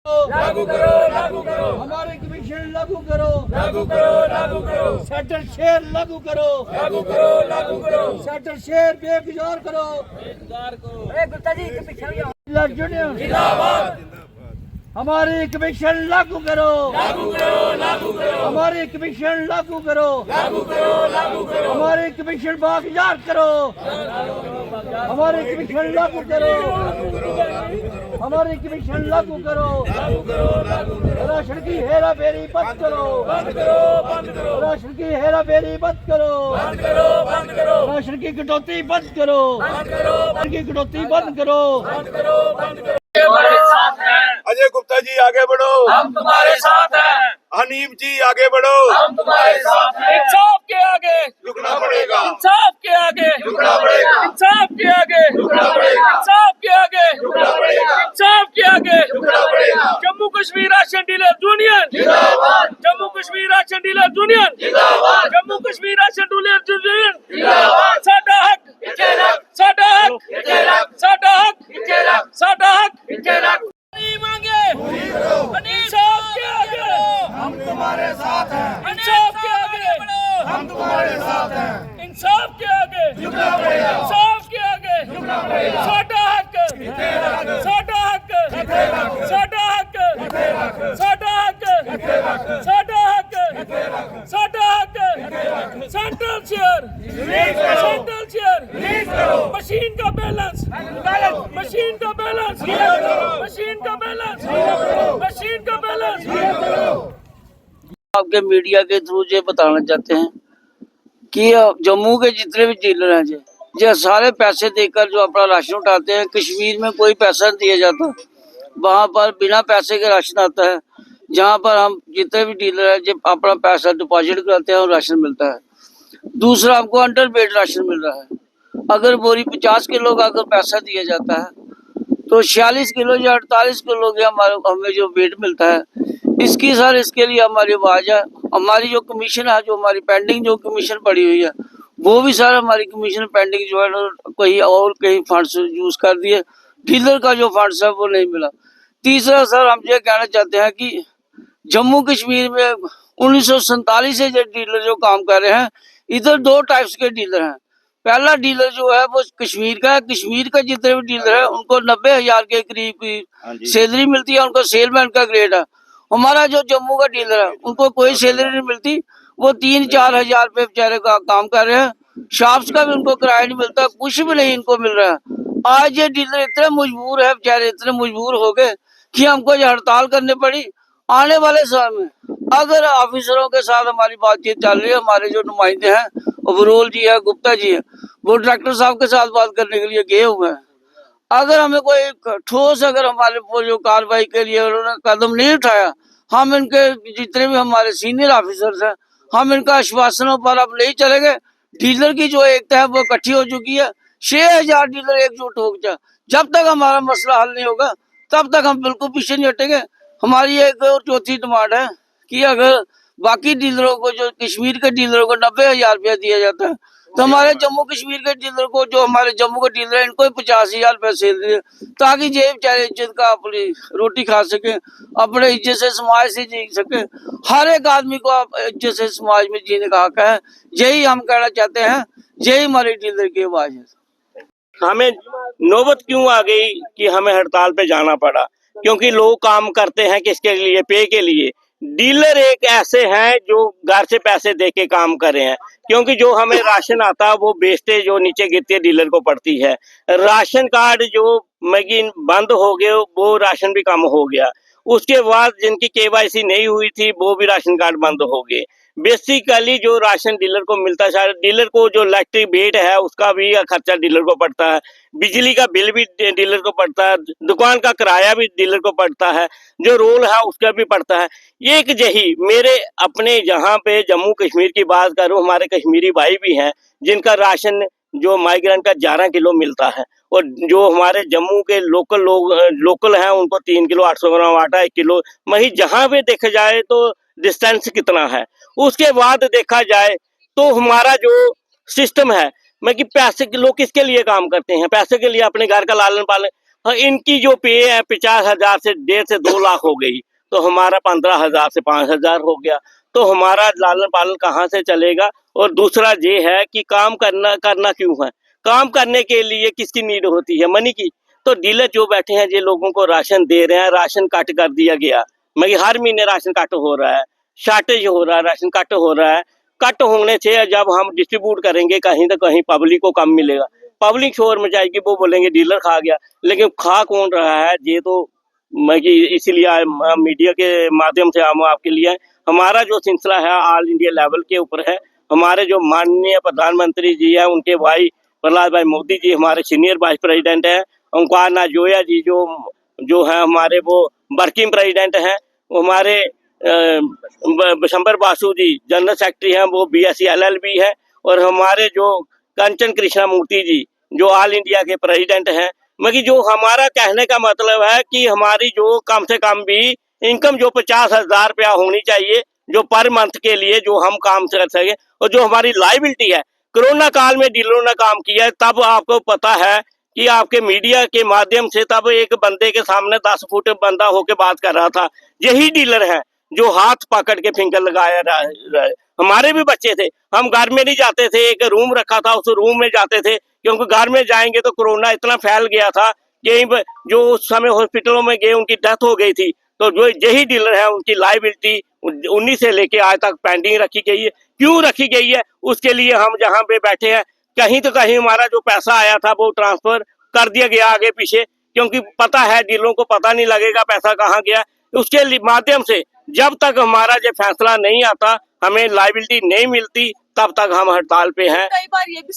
लागू करो, लागू करो, हमारे कमीशन लागू करो, लागू करो, लागू करो, सेक्टर शेयर लागू करो, लागू करो, लागू करो, सेक्टर शेयर बेगुजार करो। यूनियन जिंदाबाद, हमारी कमीशन लागू करो, लागू करो, लागू करो, हमारी कमीशन लागू करो, लागू करो, लागू करो, हमारी कमीशन बागजार करो, हमारी कमीशन लागू करो, हमारी कमीशन लागू करो, लागू करो, लागू करो, राशन की हेरा फेरी बंद करो, बंद करो, बंद करो, राशन की हेरा फेरी बंद करो, बंद करो, बंद करो, राशन की कटौती बंद करो, बंद करो, राशन की कटौती बंद करो। बंद करो, बंद करो। हमारे साथ हैं, अजय गुप्ता जी आगे बढ़ो, हम तुम्हारे साथ हैं, हनीफ जी आगे बढ़ो, हम तुम्हारे साथ हैं। इंसाफ के आगे रुकना पड़ेगा, इंसाफ के आगे रुकना पड़ेगा, इंसाफ के आगे रुकना पड़ेगा, इंसाफ के आगे रुकना पड़ेगा, इंसाफ के आगे रुकना पड़ेगा। Jammu Kashmir ration dealer union जिंदाबाद, Jammu Kashmir ration dealer union जिंदाबाद, Jammu Kashmir ration dealer union जिंदाबाद। साडा हक साडा हक साडा हक साडा हक नहीं मांगे इंसाफ के आगे हम तुम्हारे साथ हैं, इंसाफ के आगे हम तुम्हारे साथ हैं, इंसाफ के आगे रुकना पड़ेगा, इंसाफ के आगे रुकना पड़ेगा, साडा हक साडा हक साडा हक साडा हक साडा हक साडा हक सेंट्रल शेयर मशीन का बैलेंस मशीन का बैलेंस मशीन का बैलेंस मशीन का बैलेंस। आपके मीडिया के थ्रू ये बताना चाहते हैं कि जम्मू के जितने भी डीलर हैं जो सारे पैसे देकर जो अपना राशन उठाते हैं, कश्मीर में कोई पैसा नहीं दिया जाता, वहाँ पर बिना पैसे के राशन आता है। जहाँ पर हम जितने भी डीलर हैं जो अपना पैसा डिपॉजिट कराते हैं और राशन मिलता है। दूसरा, हमको अंडर वेट राशन मिल रहा है। अगर बोरी 50 किलो का अगर पैसा दिया जाता है तो 46 किलो या 48 किलो के हमें जो वेट मिलता है। इसके लिए हमारी आवाज है। हमारी जो कमीशन है, जो हमारी पेंडिंग जो कमीशन पड़ी हुई है, वो भी सर हमारी कमीशन पेंडिंग जो है कहीं फंड्स यूज कर दिए। डीलर का जो फंड्स है वो नहीं मिला। तीसरा सर, हम ये कहना चाहते हैं कि जम्मू कश्मीर में 1947 से जो डीलर जो काम कर रहे हैं, इधर दो टाइप्स के डीलर हैं। पहला डीलर जो है वो कश्मीर का है। कश्मीर का जितने भी डीलर है उनको 90,000 के करीब की सैलरी मिलती है, उनको सेलमैन का ग्रेड है। हमारा जो जम्मू का डीलर है उनको कोई सैलरी नहीं मिलती, वो 3-4 हजार रुपये बेचारे का काम कर रहे हैं। शॉप्स का भी उनको किराया नहीं मिलता, कुछ भी नहीं इनको मिल रहा है। आज ये डीलर इतने मजबूर है, बेचारे इतने मजबूर हो गए कि हमको ये हड़ताल करनी पड़ी। आने वाले समय में अगर ऑफिसरों के साथ हमारी बातचीत चल रही है, हमारे जो नुमाइंदे हैं, ओवरऑल जी है, गुप्ता जी है, वो डायरेक्टर साहब के साथ बात करने के लिए गए हुए हैं। अगर हमें कोई ठोस अगर हमारे जो कार्रवाई के लिए उन्होंने कदम नहीं उठाया, हम इनके जितने भी हमारे सीनियर ऑफिसर्स हैं, हम इनका आश्वासनों पर अब नहीं चलेंगे। डीलर की जो एकता है वो इकट्ठी हो चुकी है। 6,000 डीलर एकजुट हो गया। जब तक हमारा मसला हल नहीं होगा तब तक हम बिल्कुल पीछे नहीं हटेंगे। हमारी एक और चौथी डिमांड है कि अगर बाकी डीलरों को, जो कश्मीर के डीलरों को 90,000 रुपया दिया जाता है, तो हमारे जम्मू कश्मीर के डीलर को, जो हमारे जम्मू के डीलर है, इनको 50,000 रुपये सैलरी, ताकि ये बेचारे इज्जत का अपनी रोटी खा सके, अपने इज्जत से समाज से जी सके। हर एक आदमी को आप इज्जत से समाज में जीने का हक है। यही हम कहना चाहते हैं, यही हमारे डीलर की आवाज है। हमें नौबत क्यों आ गई कि हमें हड़ताल पे जाना पड़ा? क्योंकि लोग काम करते हैं किसके लिए? पे के लिए। डीलर एक ऐसे हैं जो घर से पैसे दे के काम कर रहे हैं, क्योंकि जो हमें राशन आता है वो बेचते जो नीचे गिरती है डीलर को पड़ती है। राशन कार्ड जो मशीन बंद हो गए, वो राशन भी कम हो गया। उसके बाद जिनकी केवाईसी नहीं हुई थी वो भी राशन कार्ड बंद हो गए। बेसिकली जो राशन डीलर को मिलता है, डीलर को जो इलेक्ट्रिक बिल है उसका भी खर्चा डीलर को पड़ता है, बिजली का बिल भी डीलर को पड़ता है, दुकान का किराया भी डीलर को पड़ता है, जो रोल है उसका भी पड़ता है। एक यही मेरे अपने जहाँ पे जम्मू कश्मीर की बात करूँ, हमारे कश्मीरी भाई भी हैं जिनका राशन जो माइग्रेंट का 11 किलो मिलता है, और जो हमारे जम्मू के लोकल हैं उनको 3 किलो 800 ग्राम आटा, 1 किलो वही। जहाँ पे देखा जाए तो डिस्टेंस कितना है। उसके बाद देखा जाए तो हमारा जो सिस्टम है, मैं कि पैसे के लोग किसके लिए काम करते हैं? पैसे के लिए, अपने घर का लालन पालन। और इनकी जो पे है 50,000 से 1.5 से 2 लाख हो गई, तो हमारा 15,000 से 5,000 हो गया, तो हमारा लालन पालन कहाँ से चलेगा। और दूसरा ये है कि काम करना क्यों है, काम करने के लिए किसकी नीड होती है, मनी की। तो डीलर जो बैठे हैं ये लोगों को राशन दे रहे हैं, राशन कट कर दिया गया, मगर हर महीने राशन कट हो रहा है, शॉर्टेज हो रहा है, राशन कट हो रहा है। कट होने से जब हम डिस्ट्रीब्यूट करेंगे कहीं ना कहीं पब्लिक को कम मिलेगा, पब्लिक शोर मचाएगी, वो बोलेंगे डीलर खा गया, लेकिन खा कौन रहा है ये तो मैं इसीलिए मीडिया के माध्यम से हम आपके लिए, हमारा जो सिलसिला है ऑल इंडिया लेवल के ऊपर है। हमारे जो माननीय प्रधानमंत्री जी हैं, उनके भाई प्रहलाद भाई मोदी जी हमारे सीनियर वाइस प्रेसिडेंट हैं, ओंकार नाथ जोया जी जो है हमारे वो वर्किंग प्रेसिडेंट हैं, हमारे बिशंबर बासु जी जनरल सेक्रेटरी हैं, वो BSc LLB है, और हमारे जो कंचन कृष्णा मूर्ति जी जो ऑल इंडिया के प्रेसिडेंट हैं। मगर जो हमारा कहने का मतलब है कि हमारी जो कम से कम भी इनकम जो 50,000 रुपया होनी चाहिए, जो पर मंथ के लिए जो हम काम कर सके, और जो हमारी लाइबिलिटी है। कोरोना काल में डीलरों ने काम किया है, तब आपको पता है कि आपके मीडिया के माध्यम से तब एक बंदे के सामने 10 फुट बंदा होके बात कर रहा था, यही डीलर है जो हाथ पकड़ के फिंगर लगाया रहे। हमारे भी बच्चे थे, हम घर में नहीं जाते थे, एक रूम रखा था, उस रूम में जाते थे, क्योंकि घर में जाएंगे तो कोरोना इतना फैल गया था कि जो उस समय हॉस्पिटलों में गए उनकी डेथ हो गई थी। तो जो यही डीलर है उनकी लाइबिलिटी 19 से लेके आज तक पेंडिंग रखी गई है। क्यों रखी गई है, उसके लिए हम जहाँ पे बैठे हैं, कहीं तो कहीं हमारा जो पैसा आया था वो ट्रांसफर कर दिया गया आगे पीछे, क्योंकि पता है डीलरों को पता नहीं लगेगा पैसा कहाँ गया। उसके माध्यम से जब तक हमारा ये फैसला नहीं आता, हमें लाइबिलिटी नहीं मिलती, तब तक हम हड़ताल पे हैं। कई बार ये भी